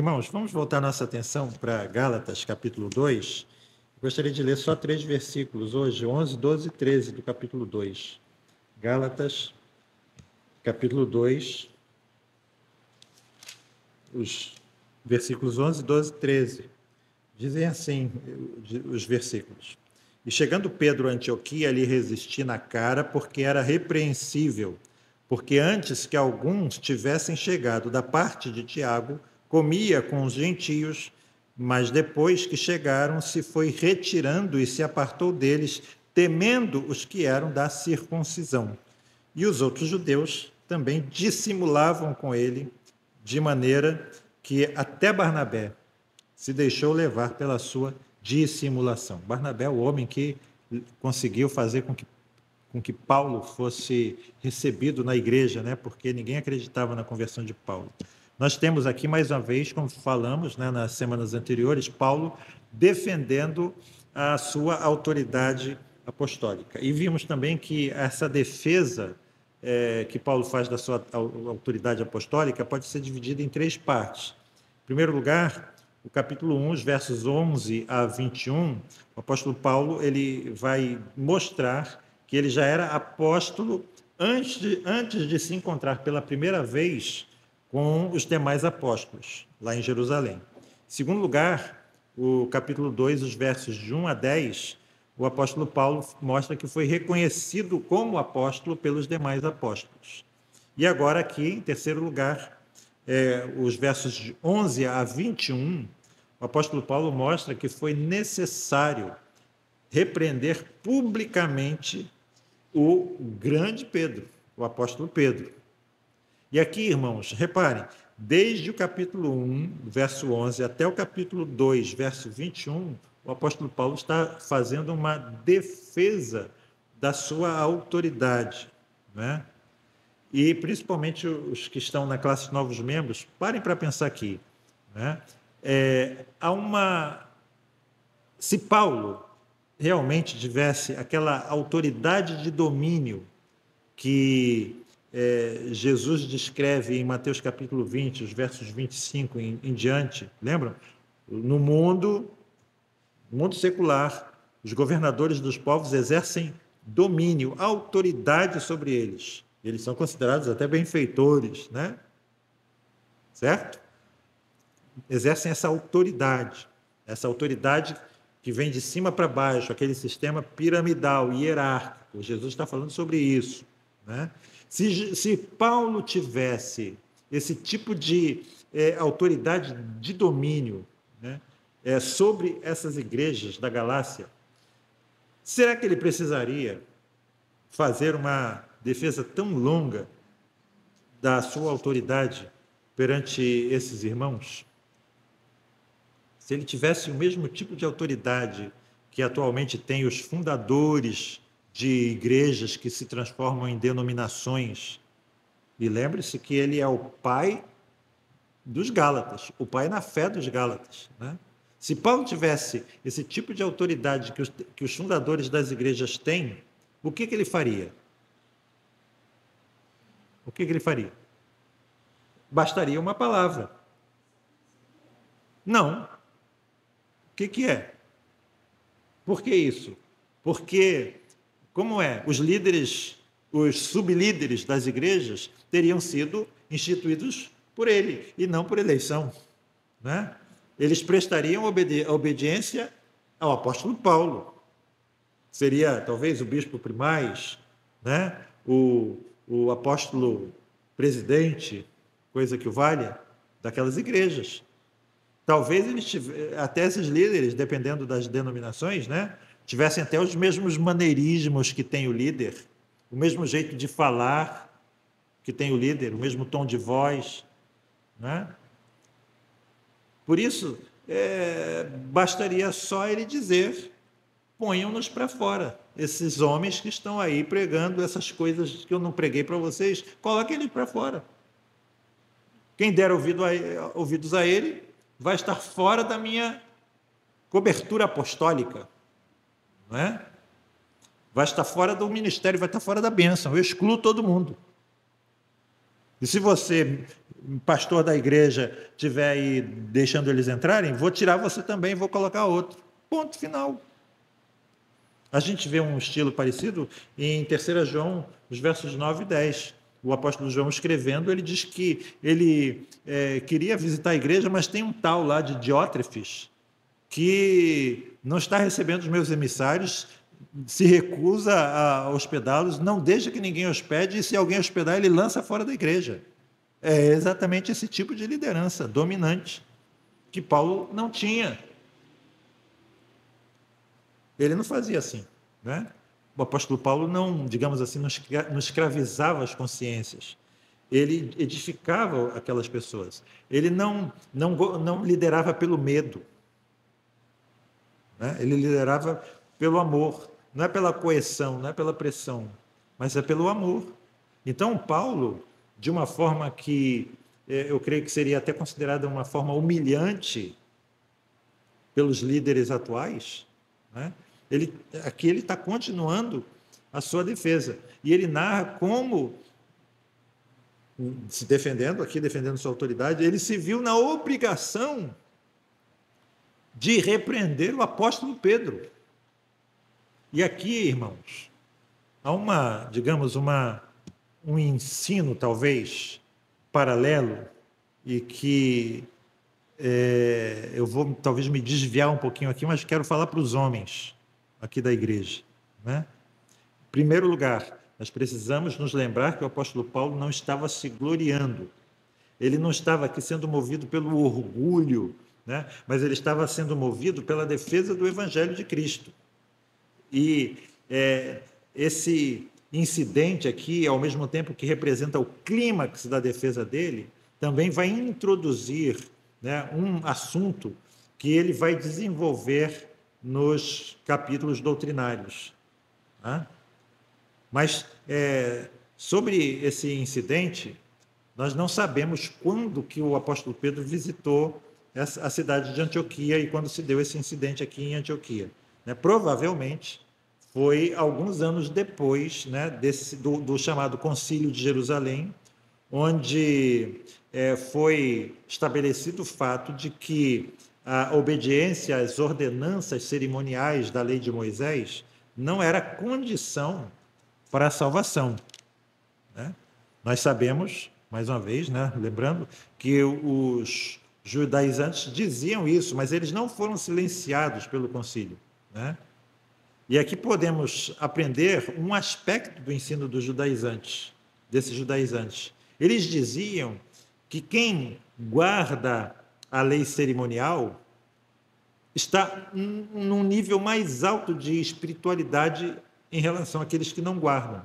Irmãos, vamos voltar nossa atenção para Gálatas, capítulo 2. Gostaria de ler só 3 versículos hoje, 11, 12 e 13 do capítulo 2. Gálatas, capítulo 2, os versículos 11, 12 e 13. Dizem assim os versículos. E chegando Pedro a Antioquia, lhe resisti na cara, porque era repreensível, porque antes que alguns tivessem chegado da parte de Tiago, comia com os gentios, mas depois que chegaram, se foi retirando e se apartou deles, temendo os que eram da circuncisão. E os outros judeus também dissimulavam com ele, de maneira que até Barnabé se deixou levar pela sua dissimulação. Barnabé é o homem que conseguiu fazer com que Paulo fosse recebido na igreja, né? Porque ninguém acreditava na conversão de Paulo. Nós temos aqui, mais uma vez, como falamos, né, nas semanas anteriores, Paulo defendendo a sua autoridade apostólica. E vimos também que essa defesa que Paulo faz da sua autoridade apostólica pode ser dividida em 3 partes. Em primeiro lugar, o capítulo 1, os versos 11 a 21, o apóstolo Paulo ele vai mostrar que ele já era apóstolo antes de se encontrar pela primeira vez com os demais apóstolos, lá em Jerusalém. Em segundo lugar, o capítulo 2, os versos de 1 a 10, o apóstolo Paulo mostra que foi reconhecido como apóstolo pelos demais apóstolos. E agora aqui, em terceiro lugar, os versos de 11 a 21, o apóstolo Paulo mostra que foi necessário repreender publicamente o grande Pedro, o apóstolo Pedro. E aqui, irmãos, reparem, desde o capítulo 1, verso 11, até o capítulo 2, verso 21, o apóstolo Paulo está fazendo uma defesa da sua autoridade, né? E, principalmente, os que estão na classe de novos membros, parem para pensar aqui, né? Se Paulo realmente tivesse aquela autoridade de domínio que Jesus descreve em Mateus capítulo 20, os versos 25 em diante, lembram? No mundo secular, os governadores dos povos exercem domínio, autoridade sobre eles. Eles são considerados até benfeitores, né? Certo? Exercem essa autoridade que vem de cima para baixo, aquele sistema piramidal, hierárquico. Jesus está falando sobre isso, né? Se Paulo tivesse esse tipo de autoridade de domínio, né, sobre essas igrejas da Galácia, será que ele precisaria fazer uma defesa tão longa da sua autoridade perante esses irmãos? Se ele tivesse o mesmo tipo de autoridade que atualmente tem os fundadores de igrejas que se transformam em denominações, e lembre-se que ele é o pai dos Gálatas, o pai na fé dos Gálatas, né? Se Paulo tivesse esse tipo de autoridade que os fundadores das igrejas têm, o que ele faria? O que ele faria? Bastaria uma palavra. Não. O que é? Por que isso? Porque, como os líderes, os sublíderes das igrejas teriam sido instituídos por ele e não por eleição, né? Eles prestariam obediência ao apóstolo Paulo. Seria, talvez, o bispo primaz, né? O apóstolo presidente, coisa que o valha, daquelas igrejas. Talvez até esses líderes, dependendo das denominações, né, tivessem até os mesmos maneirismos que tem o líder, o mesmo jeito de falar que tem o líder, o mesmo tom de voz, né? Por isso, bastaria só ele dizer: ponham-nos para fora. Esses homens que estão aí pregando essas coisas que eu não preguei para vocês, coloquem eles para fora. Quem der ouvidos a ele vai estar fora da minha cobertura apostólica, não é? Vai estar fora do ministério, vai estar fora da bênção. Eu excluo todo mundo. E se você, pastor da igreja, estiver aí deixando eles entrarem, vou tirar você também, vou colocar outro. Ponto final. A gente vê um estilo parecido em 3 João, os versos 9 e 10. O apóstolo João escrevendo, ele diz que ele queria visitar a igreja, mas tem um tal lá de Diótrefes, que não está recebendo os meus emissários, se recusa a hospedá-los, não deixa que ninguém hospede, e se alguém hospedar, ele lança fora da igreja. É exatamente esse tipo de liderança dominante que Paulo não tinha. Ele não fazia assim, né? O apóstolo Paulo não, digamos assim, não escravizava as consciências. Ele edificava aquelas pessoas. Ele não liderava pelo medo, né? Ele liderava pelo amor. Não é pela coerção, não é pela pressão, mas é pelo amor. Então, Paulo, de uma forma que eu creio que seria até considerada uma forma humilhante pelos líderes atuais, né? Aqui ele está continuando a sua defesa. E ele narra como, se defendendo, aqui defendendo sua autoridade, ele se viu na obrigação de repreender o apóstolo Pedro. E aqui, irmãos, há digamos, um ensino, talvez, paralelo, e que eu vou talvez me desviar um pouquinho aqui, mas quero falar para os homens aqui da igreja, né? Em primeiro lugar, nós precisamos nos lembrar que o apóstolo Paulo não estava se gloriando. Ele não estava aqui sendo movido pelo orgulho, né? Mas ele estava sendo movido pela defesa do evangelho de Cristo. E esse incidente aqui, ao mesmo tempo que representa o clímax da defesa dele, também vai introduzir, né, um assunto que ele vai desenvolver nos capítulos doutrinários, né? Mas sobre esse incidente, nós não sabemos quando que o apóstolo Pedro visitou a cidade de Antioquia e quando se deu esse incidente aqui em Antioquia, né? Provavelmente foi alguns anos depois, né, do chamado Concílio de Jerusalém, onde foi estabelecido o fato de que a obediência às ordenanças cerimoniais da lei de Moisés não era condição para a salvação, né? Nós sabemos, mais uma vez, né, lembrando, que os judaizantes diziam isso, mas eles não foram silenciados pelo concílio, né? E aqui podemos aprender um aspecto do ensino dos judaizantes, desses judaizantes. Eles diziam que quem guarda a lei cerimonial está num nível mais alto de espiritualidade em relação àqueles que não guardam.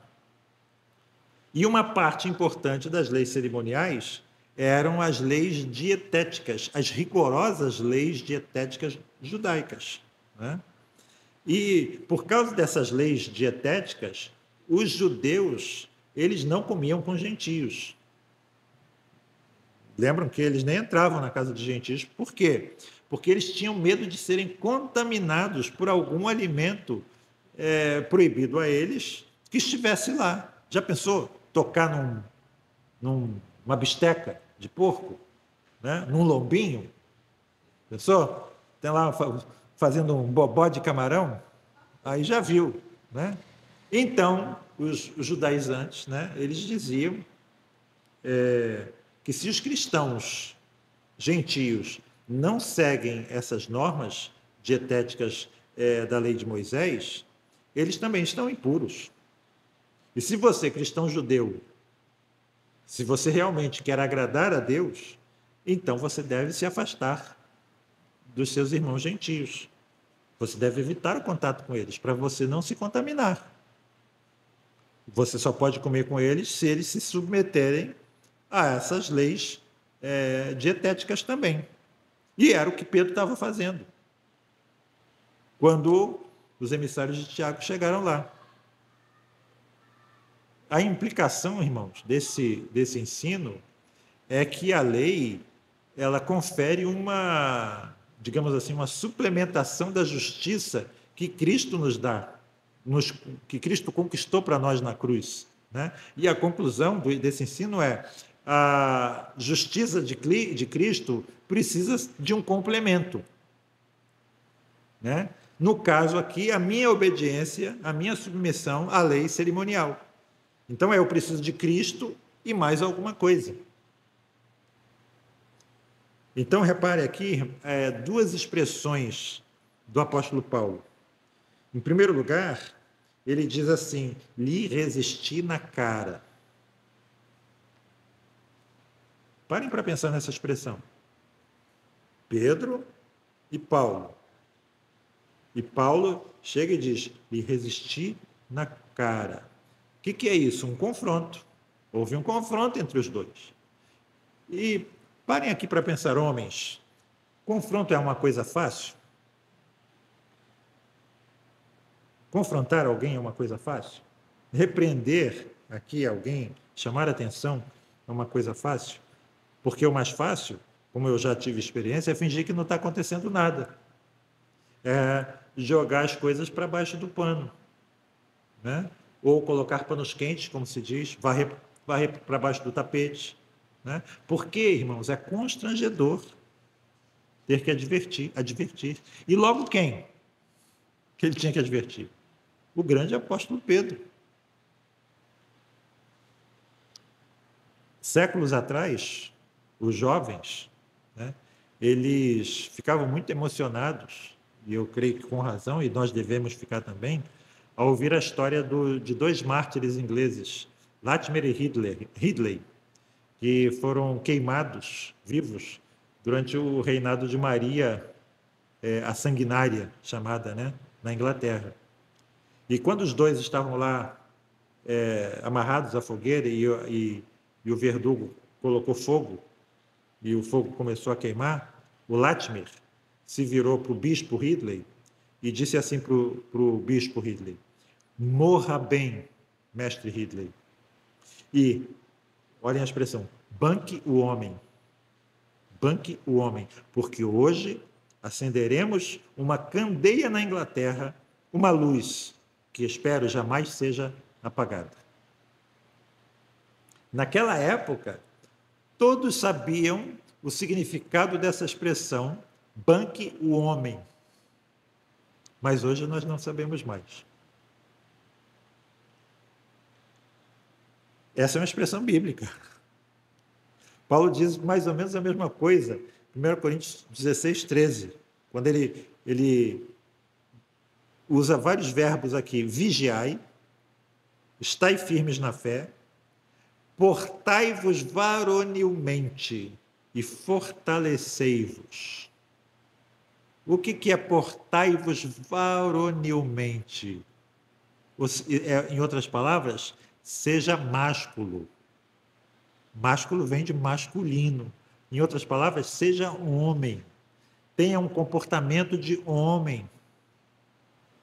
E uma parte importante das leis cerimoniais eram as leis dietéticas, as rigorosas leis dietéticas judaicas, né? E por causa dessas leis dietéticas, os judeus, eles não comiam com gentios. Lembram que eles nem entravam na casa de gentios. Por quê? Porque eles tinham medo de serem contaminados por algum alimento proibido a eles que estivesse lá. Já pensou tocar numa bisteca de porco, né? Num lombinho? Pensou? Tem lá fazendo um bobó de camarão? Aí já viu, né? Então, os judaizantes, né, eles diziam que se os cristãos gentios não seguem essas normas dietéticas da lei de Moisés, eles também estão impuros. E se você, cristão judeu, se você realmente quer agradar a Deus, então você deve se afastar dos seus irmãos gentios. Você deve evitar o contato com eles, para você não se contaminar. Você só pode comer com eles se eles se submeterem a essas leis dietéticas também. E era o que Pedro estava fazendo quando os emissários de Tiago chegaram lá. A implicação, irmãos, desse ensino é que a lei ela confere digamos assim, uma suplementação da justiça que Cristo nos dá, que Cristo conquistou para nós na cruz, né? E a conclusão desse ensino é: a justiça de Cristo precisa de um complemento, né? No caso aqui, a minha obediência, a minha submissão à lei cerimonial. Então, eu preciso de Cristo e mais alguma coisa. Então, repare aqui duas expressões do apóstolo Paulo. Em primeiro lugar, ele diz assim: lhe resisti na cara. Parem para pensar nessa expressão. Pedro e Paulo. E Paulo chega e diz: lhe resisti na cara. O que é isso? Um confronto. Houve um confronto entre os dois. E parem aqui para pensar, homens. Confronto é uma coisa fácil? Confrontar alguém é uma coisa fácil? Repreender aqui alguém, chamar atenção é uma coisa fácil? Porque o mais fácil, como eu já tive experiência, é fingir que não está acontecendo nada. É jogar as coisas para baixo do pano, né? Ou colocar panos quentes, como se diz, varrer para baixo do tapete, né? Porque, irmãos, é constrangedor ter que advertir. E logo quem que ele tinha que advertir? O grande apóstolo Pedro. Séculos atrás, os jovens, né, eles ficavam muito emocionados, e eu creio que com razão, e nós devemos ficar também, ao ouvir a história de dois mártires ingleses, Latimer e Ridley, que foram queimados vivos durante o reinado de Maria, a Sanguinária, chamada, né, na Inglaterra. E quando os dois estavam lá amarrados à fogueira e o verdugo colocou fogo, e o fogo começou a queimar, o Latimer se virou para o bispo Ridley e disse assim para o bispo Ridley: morra bem, mestre Ridley. E, olhem a expressão, banque o homem, porque hoje acenderemos uma candeia na Inglaterra, uma luz que espero jamais seja apagada. Naquela época, todos sabiam o significado dessa expressão, banque o homem. Mas hoje nós não sabemos mais. Essa é uma expressão bíblica. Paulo diz mais ou menos a mesma coisa, 1 Coríntios 16, 13, quando ele usa vários verbos aqui: vigiai, estai firmes na fé, portai-vos varonilmente e fortalecei-vos. O que é portai-vos varonilmente? Em outras palavras, seja másculo. Másculo vem de masculino. Em outras palavras, seja homem. Tenha um comportamento de homem.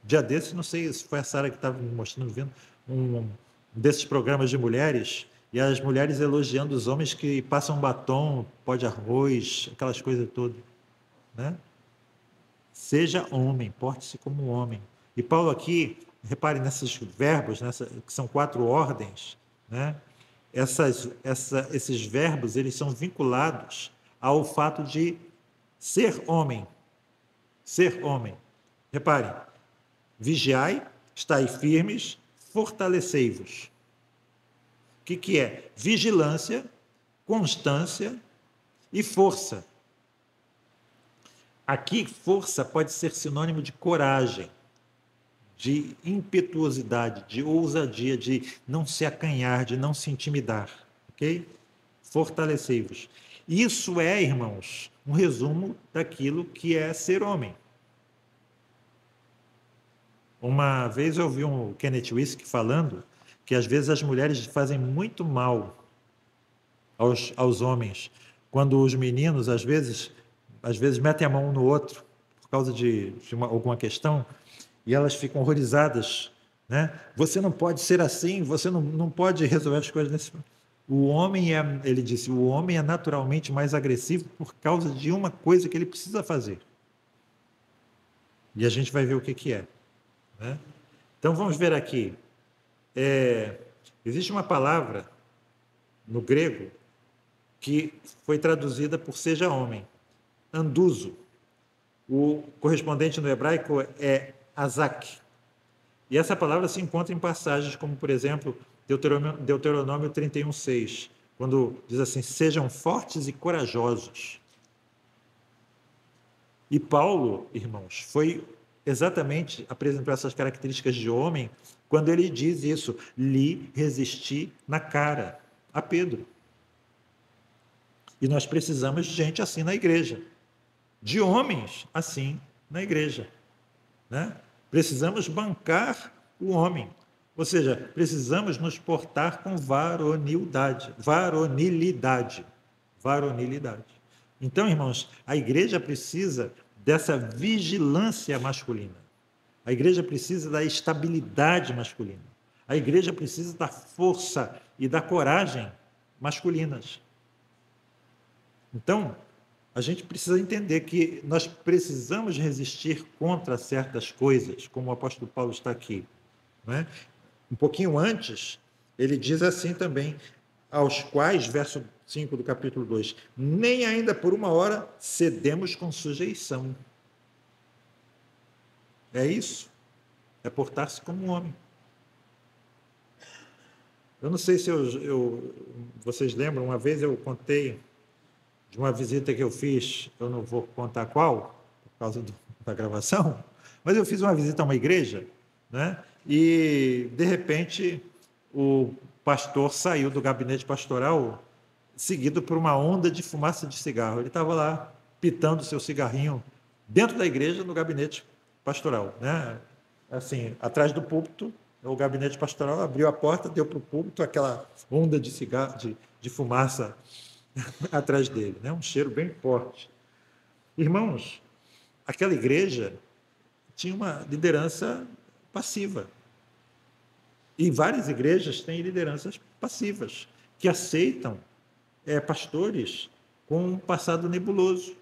Dia desses, não sei se foi a Sara que estava me mostrando, vendo um desses programas de mulheres, e as mulheres elogiando os homens que passam batom, pó de arroz, aquelas coisas todas, né? Seja homem, porte-se como homem. E Paulo aqui, repare nesses verbos, que são 4 ordens, né? Esses verbos, eles são vinculados ao fato de ser homem. Ser homem. Reparem, vigiai, estai firmes, fortalecei-vos. O que é? Vigilância, constância e força. Aqui, força pode ser sinônimo de coragem, de impetuosidade, de ousadia, de não se acanhar, de não se intimidar. Ok? Fortalecei-vos. Isso é, irmãos, um resumo daquilo que é ser homem. Uma vez eu ouvi um Kenneth Wiske falando que às vezes as mulheres fazem muito mal aos homens, quando os meninos às vezes metem a mão um no outro por causa de alguma questão, e elas ficam horrorizadas, né? Você não pode ser assim, você não pode resolver as coisas nesse... Ele disse, o homem é naturalmente mais agressivo por causa de uma coisa que ele precisa fazer. E a gente vai ver o que é, né? Então vamos ver aqui. Existe uma palavra no grego que foi traduzida por seja homem, anduzo. O correspondente no hebraico é azak. E essa palavra se encontra em passagens como, por exemplo, Deuteronômio 31:6, quando diz assim, sejam fortes e corajosos. E Paulo, irmãos, apresentou essas características de homem quando ele diz isso, lhe resisti na cara, a Pedro. E nós precisamos de gente assim na igreja, de homens assim na igreja, né? Precisamos bancar o homem, ou seja, precisamos nos portar com varonilidade. Então, irmãos, a igreja precisa dessa vigilância masculina. A igreja precisa da estabilidade masculina. A igreja precisa da força e da coragem masculinas. Então, a gente precisa entender que nós precisamos resistir contra certas coisas, como o apóstolo Paulo está aqui, não é? Um pouquinho antes, ele diz assim também, aos quais, verso 5 do capítulo 2, nem ainda por uma hora cedemos com sujeição. É isso, é portar-se como um homem. Eu não sei se vocês lembram, uma vez eu contei de uma visita que eu fiz, eu não vou contar qual, por causa da gravação, mas eu fiz uma visita a uma igreja, né? E, de repente, o pastor saiu do gabinete pastoral seguido por uma onda de fumaça de cigarro. Ele estava lá, pitando seu cigarrinho dentro da igreja, no gabinete pastoral, né? Assim, atrás do púlpito, o gabinete pastoral abriu a porta, deu para o púlpito aquela onda de cigarro, de fumaça atrás dele, né? Um cheiro bem forte. Irmãos, aquela igreja tinha uma liderança passiva. E várias igrejas têm lideranças passivas, que aceitam pastores com um passado nebuloso.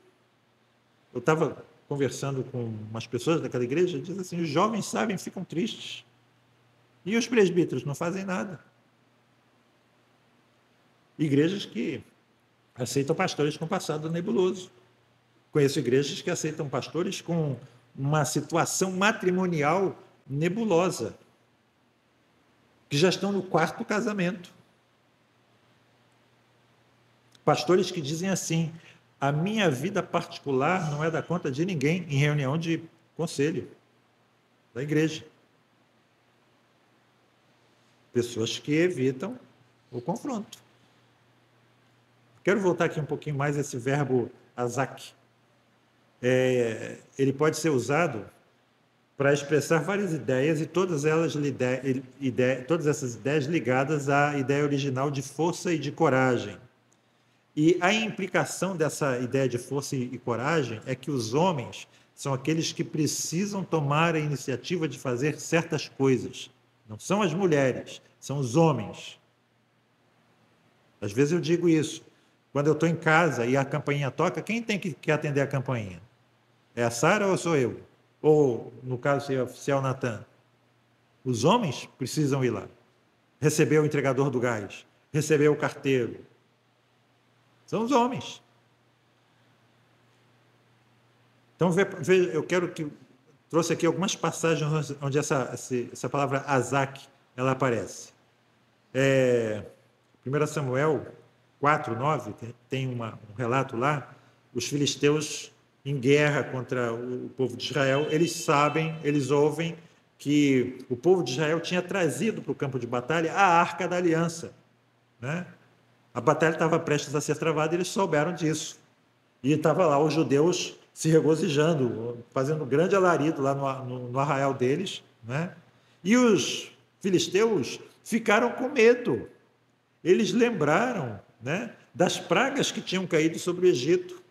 Eu estava conversando com umas pessoas daquela igreja, diz assim, os jovens sabem, ficam tristes. E os presbíteros não fazem nada. Igrejas que aceitam pastores com passado nebuloso. Conheço igrejas que aceitam pastores com uma situação matrimonial nebulosa, que já estão no quarto casamento. Pastores que dizem assim, a minha vida particular não é da conta de ninguém em reunião de conselho da igreja. Pessoas que evitam o confronto. Quero voltar aqui um pouquinho mais a esse verbo azak. Ele pode ser usado para expressar várias ideias e todas essas ideias ligadas à ideia original de força e de coragem. E a implicação dessa ideia de força e coragem é que os homens são aqueles que precisam tomar a iniciativa de fazer certas coisas. Não são as mulheres, são os homens. Às vezes eu digo isso. Quando eu estou em casa e a campainha toca, quem tem que atender a campainha? É a Sara ou sou eu? Ou, no caso, se é o Natan? Os homens precisam ir lá. Receber o entregador do gás, receber o carteiro. São os homens. Então, eu quero que trouxe aqui algumas passagens onde essa palavra azak ela aparece. 1 Samuel 4:9 tem um relato lá, os filisteus em guerra contra o povo de Israel, eles ouvem que o povo de Israel tinha trazido para o campo de batalha a Arca da Aliança, né? A batalha estava prestes a ser travada e eles souberam disso. E estava lá os judeus se regozijando, fazendo um grande alarido lá no arraial deles, né? E os filisteus ficaram com medo. Eles lembraram, né, das pragas que tinham caído sobre o Egito.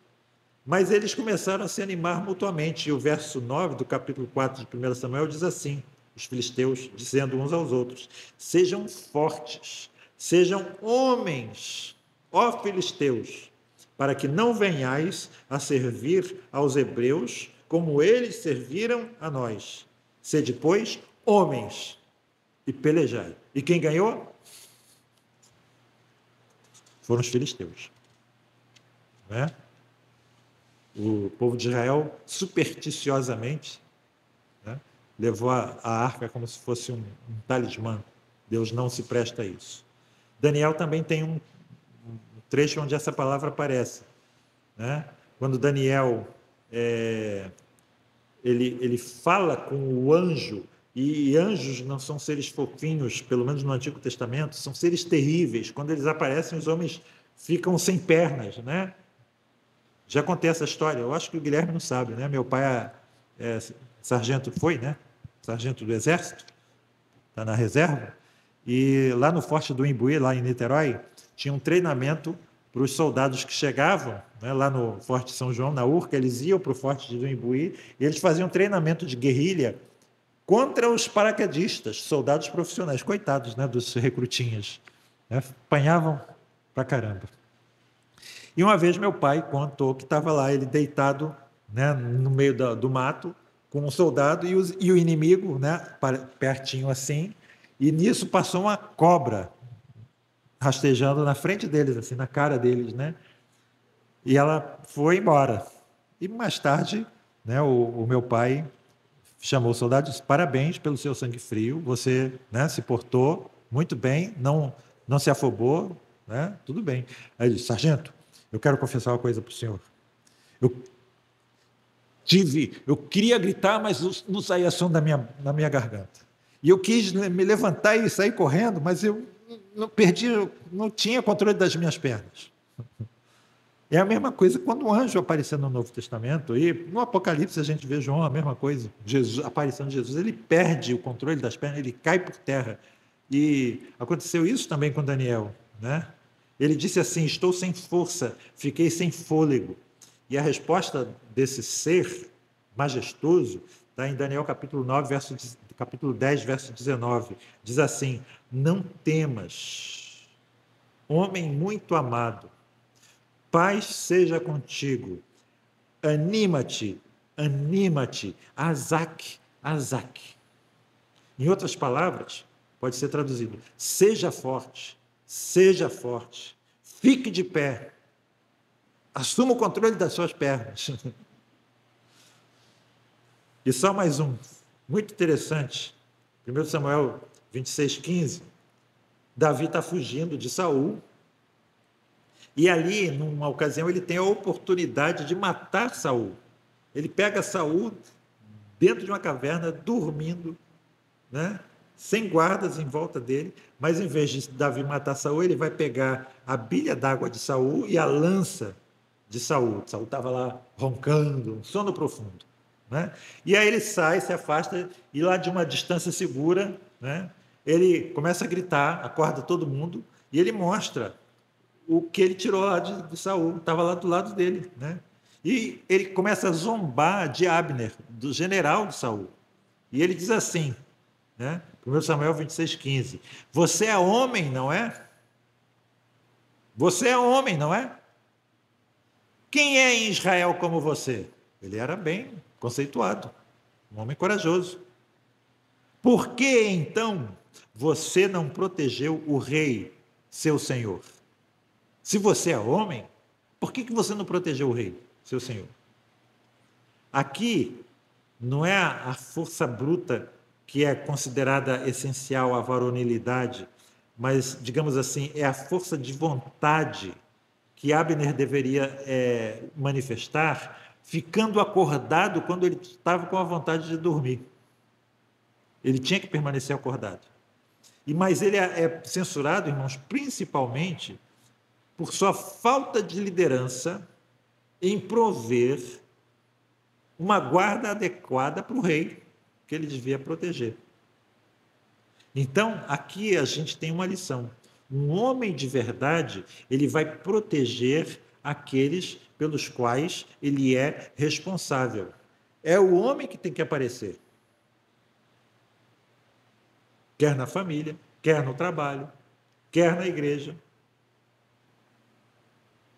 Mas eles começaram a se animar mutuamente. E o verso 9 do capítulo 4 de 1 Samuel diz assim, os filisteus dizendo uns aos outros, sejam fortes, sejam homens, ó filisteus, para que não venhais a servir aos hebreus como eles serviram a nós. Sede, pois, homens e pelejai. E quem ganhou? Foram os filisteus. né? O povo de Israel, supersticiosamente, né, levou a arca como se fosse um talismã. Deus não se presta a isso. Daniel também tem um trecho onde essa palavra aparece, né? Quando Daniel ele fala com o anjo, e anjos não são seres fofinhos, pelo menos no Antigo Testamento, são seres terríveis. Quando eles aparecem, os homens ficam sem pernas, né? Já contei essa história, eu acho que o Guilherme não sabe, né? Meu pai é sargento, foi, né? Sargento do Exército, está na reserva, e lá no Forte do Imbuí, lá em Niterói, tinha um treinamento para os soldados que chegavam, né, lá no Forte São João, na Urca, eles iam para o Forte do Imbuí, e eles faziam treinamento de guerrilha contra os paraquedistas, soldados profissionais, coitados, né, dos recrutinhas, né? Apanhavam pra caramba. E uma vez meu pai contou que estava lá, ele deitado, né, no meio do mato, com um soldado e o inimigo, né, pertinho assim, e nisso passou uma cobra rastejando na frente deles, assim, na cara deles, né? E ela foi embora. E mais tarde, né, o meu pai chamou o soldado e disse: parabéns pelo seu sangue frio, você, né, se portou muito bem, não se afobou, né, tudo bem. Aí ele disse: sargento, eu quero confessar uma coisa para o senhor. Eu queria gritar, mas não saía som da minha garganta. E eu quis me levantar e sair correndo, mas eu não tinha controle das minhas pernas. É a mesma coisa quando um anjo aparecer no Novo Testamento, e no Apocalipse a gente vê João, a mesma coisa, a aparição de Jesus, ele perde o controle das pernas, ele cai por terra. E aconteceu isso também com Daniel, né? Ele disse assim: estou sem força, fiquei sem fôlego. E a resposta desse ser majestoso está em Daniel capítulo 10, verso 19. Diz assim: não temas, homem muito amado, paz seja contigo, anima-te, anima-te, Azak, Azak. Em outras palavras, pode ser traduzido: seja forte, fique de pé, assuma o controle das suas pernas. E só mais um, muito interessante, 1 Samuel 26:15, Davi está fugindo de Saul, e ali, numa ocasião, ele tem a oportunidade de matar Saul. Ele pega Saul dentro de uma caverna, dormindo, né? Sem guardas em volta dele, mas em vez de Davi matar Saul, ele vai pegar a bilha d'água de Saul e a lança de Saul. Saul estava lá roncando, um sono profundo, né? E aí ele sai, se afasta, e lá de uma distância segura, né, ele começa a gritar, acorda todo mundo, e ele mostra o que ele tirou lá de Saul, estava lá do lado dele, né? E ele começa a zombar de Abner, do general de Saul. E ele diz assim, né? 1 Samuel 26:15: você é homem, não é? Você é homem, não é? Quem é em Israel como você? Ele era bem conceituado, um homem corajoso. Por que então você não protegeu o rei, seu senhor? Se você é homem, por que você não protegeu o rei, seu senhor? Aqui não é a força bruta que é considerada essencial à varonilidade, mas, digamos assim, é a força de vontade que Abner deveria manifestar, ficando acordado quando ele estava com a vontade de dormir. Ele tinha que permanecer acordado. Mas ele é censurado, irmãos, principalmente por sua falta de liderança em prover uma guarda adequada para o rei que ele devia proteger. Então, aqui a gente tem uma lição. Um homem de verdade, ele vai proteger aqueles pelos quais ele é responsável. É o homem que tem que aparecer. Quer na família, quer no trabalho, quer na igreja.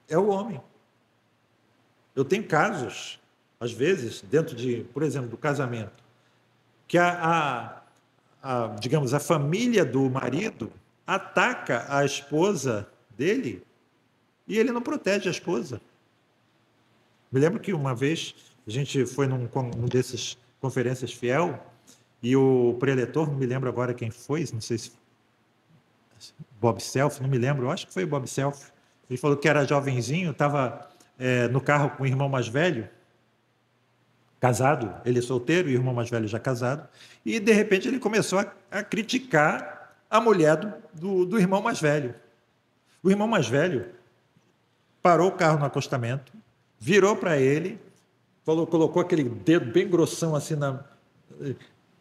É o homem. Eu tenho casos, às vezes, dentro de, por exemplo, do casamento, que digamos, a família do marido ataca a esposa dele e ele não protege a esposa. Me lembro que uma vez a gente foi num desses conferências fiel e o preletor, não me lembro agora quem foi, não sei se Bob Self, não me lembro, eu acho que foi o Bob Self. Ele falou que era jovenzinho, estava no carro com o irmão mais velho, casado, ele solteiro e o irmão mais velho já casado, e de repente ele começou a criticar a mulher do irmão mais velho. O irmão mais velho parou o carro no acostamento, virou para ele, colocou aquele dedo bem grossão assim no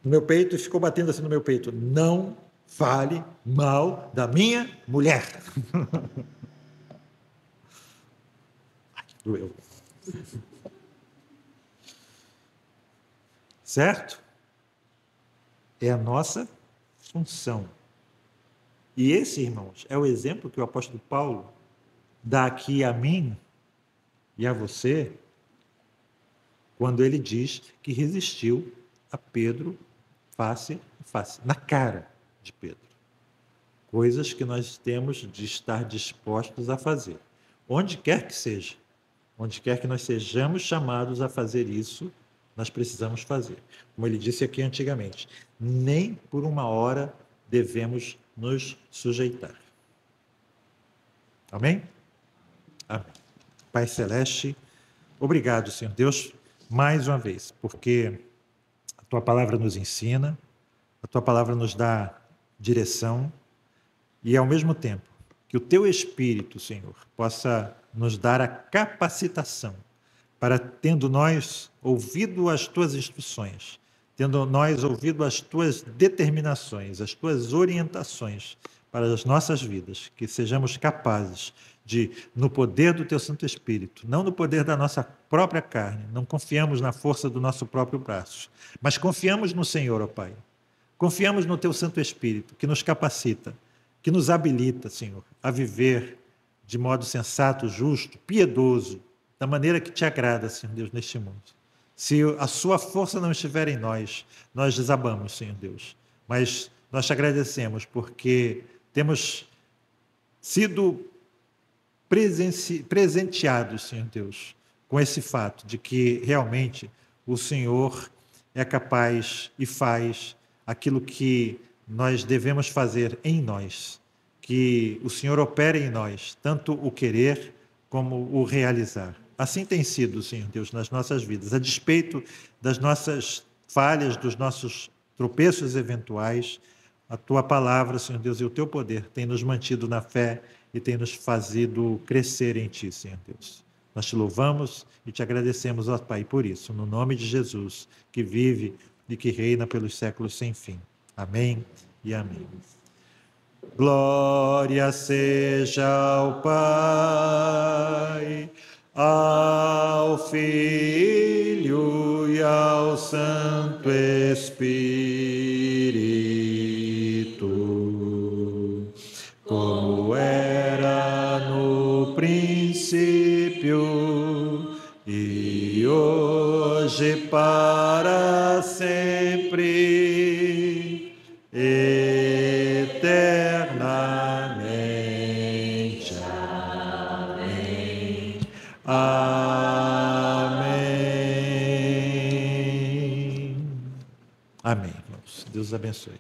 meu peito e ficou batendo assim no meu peito. Não fale mal da minha mulher. Doeu. Certo? É a nossa função. E esse, irmãos, é o exemplo que o apóstolo Paulo dá aqui a mim e a você, quando ele diz que resistiu a Pedro face a face, na cara de Pedro. Coisas que nós temos de estar dispostos a fazer. Onde quer que seja, onde quer que nós sejamos chamados a fazer isso, nós precisamos fazer. Como ele disse aqui antigamente, nem por uma hora devemos nos sujeitar. Amém? Amém. Pai Celeste, obrigado, Senhor Deus, mais uma vez, porque a Tua palavra nos ensina, a Tua palavra nos dá direção e, ao mesmo tempo, que o Teu Espírito, Senhor, possa nos dar a capacitação para, tendo nós ouvido as Tuas instruções, tendo nós ouvido as Tuas determinações, as Tuas orientações para as nossas vidas, que sejamos capazes de, no poder do Teu Santo Espírito, não no poder da nossa própria carne, não confiamos na força do nosso próprio braço, mas confiamos no Senhor, ó Pai. Confiamos no Teu Santo Espírito, que nos capacita, que nos habilita, Senhor, a viver de modo sensato, justo, piedoso, da maneira que Te agrada, Senhor Deus, neste mundo. Se a Sua força não estiver em nós, nós desabamos, Senhor Deus. Mas nós Te agradecemos porque temos sido presenteados, Senhor Deus, com esse fato de que realmente o Senhor é capaz e faz aquilo que nós devemos fazer em nós, que o Senhor opere em nós, tanto o querer como o realizar. Assim tem sido, Senhor Deus, nas nossas vidas, a despeito das nossas falhas, dos nossos tropeços eventuais, a Tua palavra, Senhor Deus, e o Teu poder tem nos mantido na fé e tem nos fazido crescer em Ti, Senhor Deus. Nós Te louvamos e Te agradecemos, ó Pai, por isso, no nome de Jesus, que vive e que reina pelos séculos sem fim. Amém e amém. Glória seja ao Pai, ao Filho e ao Santo Espírito, como era no princípio e hoje para sempre, eternamente. Amém. Amém. Amém, irmãos. Deus abençoe.